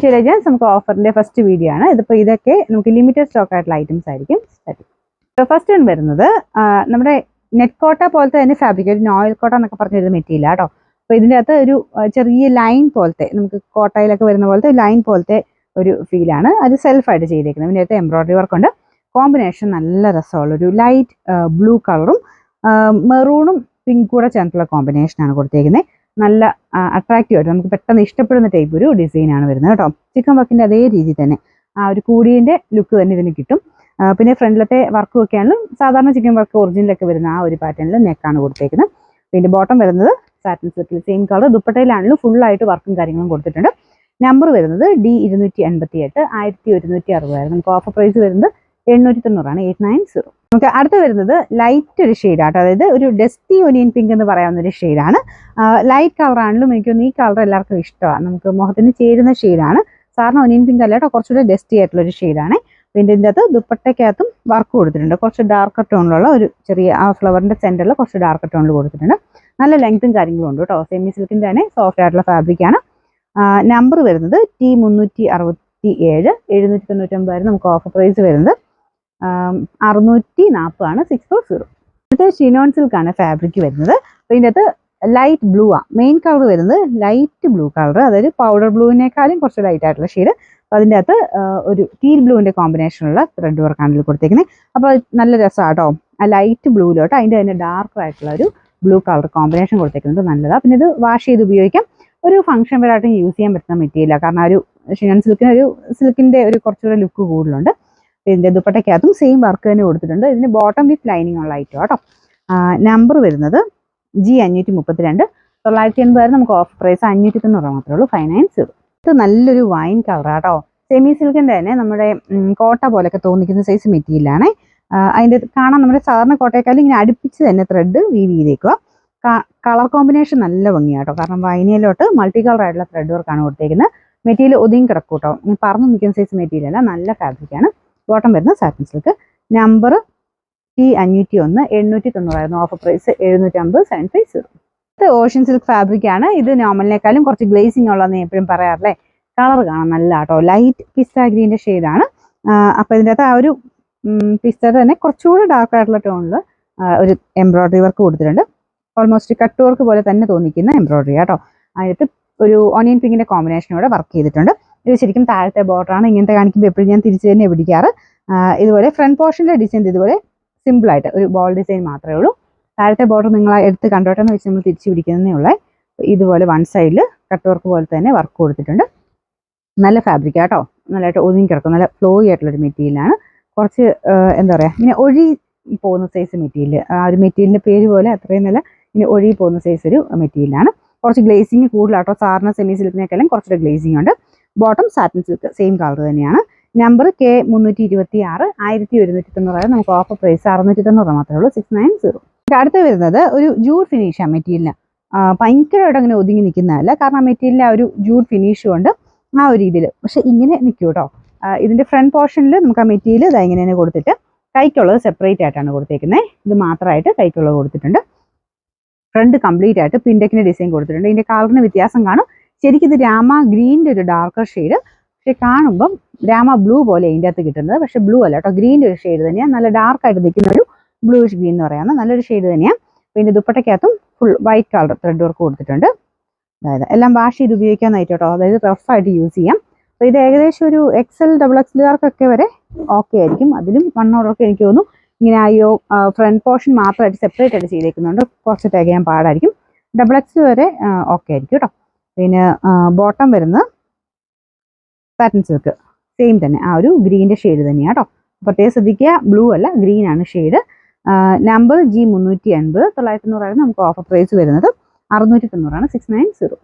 To legends നമുക്ക് ഓഫറിന്റെ first video ആണ്. ഇതിപ്പോൾ ഇതൊക്കെ നമുക്ക് ലിമിറ്റഡ് സ്റ്റോക്ക് ആയിട്ടുള്ള ഐറ്റംസ് ആയിരിക്കും. ഫസ്റ്റ് വൺ വരുന്നത് നമ്മുടെ നെറ്റ് കോട്ട പോലത്തെ തന്നെ ഫാബ്രിക്, ഒരു നോയിൽ കോട്ട എന്നൊക്കെ പറഞ്ഞൊരു മെറ്റീരിയൽ കേട്ടോ. അപ്പോൾ ഇതിൻ്റെ അകത്ത് ഒരു ചെറിയ ലൈൻ പോലത്തെ, നമുക്ക് കോട്ടയിലൊക്കെ വരുന്ന പോലത്തെ ലൈൻ പോലത്തെ ഒരു ഫീലാണ്. അത് സെൽഫായിട്ട് ചെയ്തേക്കുന്നത്. ഇതിൻ്റെ അകത്ത് എംബ്രോയിഡറി വർക്ക് ഉണ്ട്. കോമ്പിനേഷൻ നല്ല രസമുള്ള ഒരു ലൈറ്റ് ബ്ലൂ കളറും മെറൂണും പിങ്ക് കൂടെ ചേർന്നിട്ടുള്ള കോമ്പിനേഷനാണ് കൊടുത്തേക്കുന്നത്. നല്ല അട്രാക്റ്റീവ് ആയിട്ട് നമുക്ക് പെട്ടെന്ന് ഇഷ്ടപ്പെടുന്ന ടൈപ്പ് ഒരു ഡിസൈനാണ് വരുന്നത് കേട്ടോ. ചിക്കൻ വർക്കിൻ്റെ അതേ രീതി തന്നെ ആ ഒരു കൂടിയതിൻ്റെ ലുക്ക് തന്നെ ഇതിന് കിട്ടും. പിന്നെ ഫ്രണ്ടിലത്തെ വർക്കും ഒക്കെയാണ് സാധാരണ ചിക്കൻ വർക്ക് ഒറിജിനലൊക്കെ വരുന്ന ആ ഒരു പാറ്റേണിൽ നെക്കാണ് കൊടുത്തേക്കുന്നത്. പിന്നെ ബോട്ടം വരുന്നത് സാറ്റിൻ സിൽക്കിൽ സെയിം കളർ. ദുപ്പട്ടയിലാണെങ്കിലും ഫുള്ളായിട്ട് വർക്കും കാര്യങ്ങളും കൊടുത്തിട്ടുണ്ട്. നമ്പർ വരുന്നത് D288 1160 നമുക്ക് ഓഫർ പ്രൈസ് വരുന്നത് 890 890. നമുക്ക് അടുത്ത് വരുന്നത് ലൈറ്റ് ഒരു ഷെയ്ഡാട്ടോ. അതായത് ഒരു ഡസ്റ്റി ഒനിയൻ പിങ്ക് എന്ന് പറയാവുന്ന ഒരു ഷെയ്ഡാണ്. ലൈറ്റ് കളറാണെങ്കിലും എനിക്കൊന്ന് ഈ കളർ എല്ലാവർക്കും ഇഷ്ടമാണ്. നമുക്ക് മുഖത്തിന് ചേരുന്ന ഷെയ്ഡാണ്. സാറിന് ഒനിയൻ പിങ്ക് അല്ല കേട്ടോ, കുറച്ചുകൂടെ ഡസ്റ്റി ആയിട്ടുള്ള ഒരു ഷെയ്ഡാണ്. പിന്നെ ഇതിൻ്റെ അകത്ത് ദുപ്പട്ടയ്ക്കകത്തും വർക്ക് കൊടുത്തിട്ടുണ്ട്. കുറച്ച് ഡാർക്കർ ടോണിലുള്ള ഒരു ചെറിയ ആ ഫ്ലവറിൻ്റെ സെൻറ്ററിൽ കുറച്ച് ഡാർക്കർ ടോണിൽ കൊടുത്തിട്ടുണ്ട്. നല്ല ലെങ്ത്തും കാര്യങ്ങളും ഉണ്ട് കേട്ടോ. സെമി സിൽക്കിൻ്റെ തന്നെ സോഫ്റ്റ് ആയിട്ടുള്ള ഫാബ്രിക്കാണ്. നമ്പർ വരുന്നത് T367 799 നമുക്ക് ഓഫർ പ്രൈസ് വരുന്നത് 640 640. അടുത്ത ഷിനോൺ സിൽക്കാണ് ഫാബ്രിക് വരുന്നത്. അപ്പോൾ ഇതിൻ്റെ അകത്ത് ലൈറ്റ് ബ്ലൂ ആണ് മെയിൻ കളർ വരുന്നത്. ലൈറ്റ് ബ്ലൂ കളർ, അതായത് പൗഡർ ബ്ലൂവിനേക്കാളും കുറച്ച് ലൈറ്റ് ആയിട്ടുള്ള ഷെയ്ഡ്. അപ്പോൾ അതിൻ്റെ അകത്ത് ഒരു ടീൽ ബ്ലൂവിൻ്റെ കോമ്പിനേഷനുള്ള ത്രെഡ് വർക്കാണ് ഇതിൽ കൊടുത്തേക്കുന്നത്. അപ്പോൾ നല്ല രസമാണ് കേട്ടോ. ആ ലൈറ്റ് ബ്ലൂവിലോട്ട് അതിൻ്റെ തന്നെ ഡാർക്ക് ആയിട്ടുള്ള ഒരു ബ്ലൂ കളർ കോമ്പിനേഷൻ കൊടുത്തേക്കുന്നത് നല്ലതാണ്. പിന്നെ ഇത് വാഷ് ചെയ്ത് ഉപയോഗിക്കാം. ഒരു ഫംഗ്ഷൻ വെയറായിട്ടും യൂസ് ചെയ്യാൻ പറ്റുന്ന മെറ്റീരിയലാണ്. കാരണം ഒരു ഷിനോൺ സിൽക്കിൻ്റെ ഒരു കുറച്ചുകൂടെ ലുക്ക് കൂടുതലുണ്ട്. ഇതിൻ്റെ ദുപ്പട്ടയ്ക്കകത്തും സെയിം വർക്ക് തന്നെ കൊടുത്തിട്ടുണ്ട്. ഇതിന് ബോട്ടം വിത്ത് ലൈനിങ് ഉള്ള ഐറ്റം കേട്ടോ. നമ്പർ വരുന്നത് G532 980 നമുക്ക് ഓഫർ പ്രൈസ് 590 മാത്രമേ ഉള്ളൂ 590. ഇത് നല്ലൊരു വൈൻ കളറാട്ടോ. സെമി സിൽക്കിൻ്റെ തന്നെ നമ്മുടെ കോട്ട പോലെയൊക്കെ തോന്നിക്കുന്ന സൈസ് മെറ്റീരിയലാണ്. അതിൻ്റെ കാണാൻ നമ്മുടെ സാധാരണ കോട്ടയെക്കാളും ഇങ്ങനെ അടുപ്പിച്ച് തന്നെ ത്രെഡ് വീവ് ചെയ്തേക്കുക. കളർ കോമ്പിനേഷൻ നല്ല ഭംഗിയാട്ടോ. കാരണം വൈനയിലോട്ട് മൾട്ടി കളർ ആയിട്ടുള്ള ത്രെഡ് വർക്കാണ് കൊടുത്തേക്കുന്നത്. മെറ്റീരിയൽ ഒതുങ്ങി കിടക്കും കേട്ടോ. പറന്ന് നിൽക്കുന്ന സൈസ് മെറ്റീരിയൽ അല്ല, നല്ല ഫാബ്രിക്കാണ്. ബോട്ടം വരുന്നത് satin silk. Number T501 890 offer price 750 750. ഇത് ഓഷ്യൻ സിൽക്ക് ഫാബ്രിക് ആണ്. ഇത് നോർമലിനേക്കാളും കുറച്ച് ഗ്ലേസിങ് ഉള്ളതെന്ന് എപ്പോഴും പറയാറില്ലേ. കളർ കാണാൻ നല്ല കേട്ടോ. ലൈറ്റ് പിസ്ത ഗ്രീൻ്റെ ഷെയ്ഡാണ്. അപ്പോൾ ഇതിൻ്റെ അകത്ത് ആ ഒരു പിസ്ത തന്നെ കുറച്ചുകൂടി ഡാർക്ക് ആയിട്ടുള്ള ടോണിൽ ഒരു എംബ്രോയിഡറി വർക്ക് കൊടുത്തിട്ടുണ്ട്. ഓൾമോസ്റ്റ് കട്ട് വർക്ക് പോലെ തന്നെ തോന്നിക്കുന്ന എംബ്രോയിഡറി കേട്ടോ. അതിനകത്ത് ഒരു ഓണിയൻ പിങ്കിൻ്റെ കോമ്പിനേഷനോടെ വർക്ക് ചെയ്തിട്ടുണ്ട്. ഇത് ശരിക്കും താഴത്തെ ബോർഡറാണ്. ഇങ്ങനത്തെ കാണിക്കുമ്പോൾ എപ്പോഴും ഞാൻ തിരിച്ച് തന്നെ പിടിക്കാറ്. ഇതുപോലെ ഫ്രണ്ട് പോർഷൻ്റെ ഡിസൈൻ ഇതുപോലെ സിമ്പിളായിട്ട് ഒരു ബോൾ ഡിസൈൻ മാത്രമേ ഉള്ളൂ. താഴത്തെ ബോർഡർ നിങ്ങൾ എടുത്ത് കണ്ടോട്ടെ എന്ന് വെച്ച് നമ്മൾ തിരിച്ച് പിടിക്കുന്നതേ ഉള്ളേ. ഇതുപോലെ വൺ സൈഡിൽ കട്ട് വർക്ക് പോലെ തന്നെ വർക്ക് കൊടുത്തിട്ടുണ്ട്. നല്ല ഫാബ്രിക് കേട്ടോ. നല്ലതായിട്ട് ഒതുങ്ങി കിടക്കും. നല്ല ഫ്ലോയി ആയിട്ടുള്ളൊരു മെറ്റീരിയലാണ്. കുറച്ച് എന്താ പറയുക, ഇങ്ങനെ ഒഴുകി പോകുന്ന സൈസ് മെറ്റീരിയൽ. ആ ഒരു മെറ്റീരിയലിൻ്റെ പേര് പോലെ അത്രയും നല്ല ഇങ്ങനെ ഒഴുകി പോകുന്ന സൈസ് ഒരു മെറ്റീരിയലാണ്. കുറച്ച് ഗ്ലേസിങ് കൂടുതലാട്ടോ. സാധാരണ സെമി സിൽക്കിനേക്കാളും കുറച്ചൊരു ഗ്ലേസിങ് ഉണ്ട്. Bottom satin silk same colour തന്നെയാണ്. നമ്പർ K326 1190 നമുക്ക് ഓഫർ പ്രൈസ് 690 മാത്രമേ ഉള്ളൂ 690. അടുത്ത് വരുന്നത് ഒരു ജൂഡ് ഫിനിഷാണ് മെറ്റീരിയലിന്. ഭയങ്കരമായിട്ട് അങ്ങനെ ഒതുങ്ങി നിൽക്കുന്നതല്ല. കാരണം ആ മെറ്റീരിയലിൽ ആ ഒരു ജൂഡ് ഫിനിഷും ഉണ്ട് ആ ഒരു രീതിയിൽ. പക്ഷെ ഇങ്ങനെ നിൽക്കും കേട്ടോ. ഇതിൻ്റെ ഫ്രണ്ട് പോർഷനിൽ നമുക്ക് ആ മെറ്റീരിയൽ ഇത് ഇങ്ങനെ തന്നെ കൊടുത്തിട്ട് കൈക്കുള്ളത് സെപ്പറേറ്റ് ആയിട്ടാണ് കൊടുത്തേക്കുന്നത്. ഇത് മാത്രമായിട്ട് കൈക്കുള്ളത് കൊടുത്തിട്ടുണ്ട്. ഫ്രണ്ട് കംപ്ലീറ്റ് ആയിട്ട് പിൻഡെക്കിൻ്റെ ഡിസൈൻ കൊടുത്തിട്ടുണ്ട്. ഇതിൻ്റെ കളറിന് വ്യത്യാസം കാണും. ശരിക്കും ഇത് രാമ ഗ്രീൻ്റെ ഒരു ഡാർക്കർ ഷെയ്ഡ്. പക്ഷെ കാണുമ്പം രാമ ബ്ലൂ പോലെ ഇതിൻ്റെ അകത്ത് കിട്ടുന്നത്. പക്ഷെ ബ്ലൂ അല്ല കേട്ടോ, ഗ്രീൻ്റെ ഒരു ഷെയ്ഡ് തന്നെയാണ്. നല്ല ഡാർക്കായിട്ട് നിൽക്കുന്ന ഒരു ബ്ലൂഷ് ഗ്രീൻ എന്ന് പറയാവുന്ന നല്ലൊരു ഷെയ്ഡ് തന്നെയാണ്. പിന്നെ ദുപ്പട്ടയ്ക്കകത്തും full white colour thread work കൊടുത്തിട്ടുണ്ട്. അതായത് എല്ലാം വാഷ് ചെയ്ത് ഉപയോഗിക്കാനായിട്ട് കേട്ടോ. അതായത് റഫായിട്ട് യൂസ് ചെയ്യാം. അപ്പോൾ ഇത് ഏകദേശം ഒരു XL XXLകാർക്കൊക്കെ വരെ ഓക്കെ ആയിരിക്കും. അതിലും വണ്ണോടൊക്കെ എനിക്ക് തോന്നുന്നു ഇങ്ങനെ അയ്യോ ഫ്രണ്ട് പോർഷൻ മാത്രമായിട്ട് സെപ്പറേറ്റ് ആയിട്ട് ചെയ്തേക്കുന്നുണ്ട്. കുറച്ച് തികയാൻ പാടായിരിക്കും. XXL വരെ ഓക്കെ ആയിരിക്കും കേട്ടോ. പിന്നെ ബോട്ടം വരുന്നത് സാറ്റിൻ സിൽക്ക് സെയിം തന്നെ ആ ഒരു ഗ്രീൻ്റെ ഷെയ്ഡ് തന്നെയാണ് കേട്ടോ. പ്രത്യേകം ശ്രദ്ധിക്കുക, ബ്ലൂ അല്ല ഗ്രീൻ ആണ് ഷെയ്ഡ്. നമ്പർ G380 990 നമുക്ക് ഓഫർ പ്രൈസ് വരുന്നത് 690 690.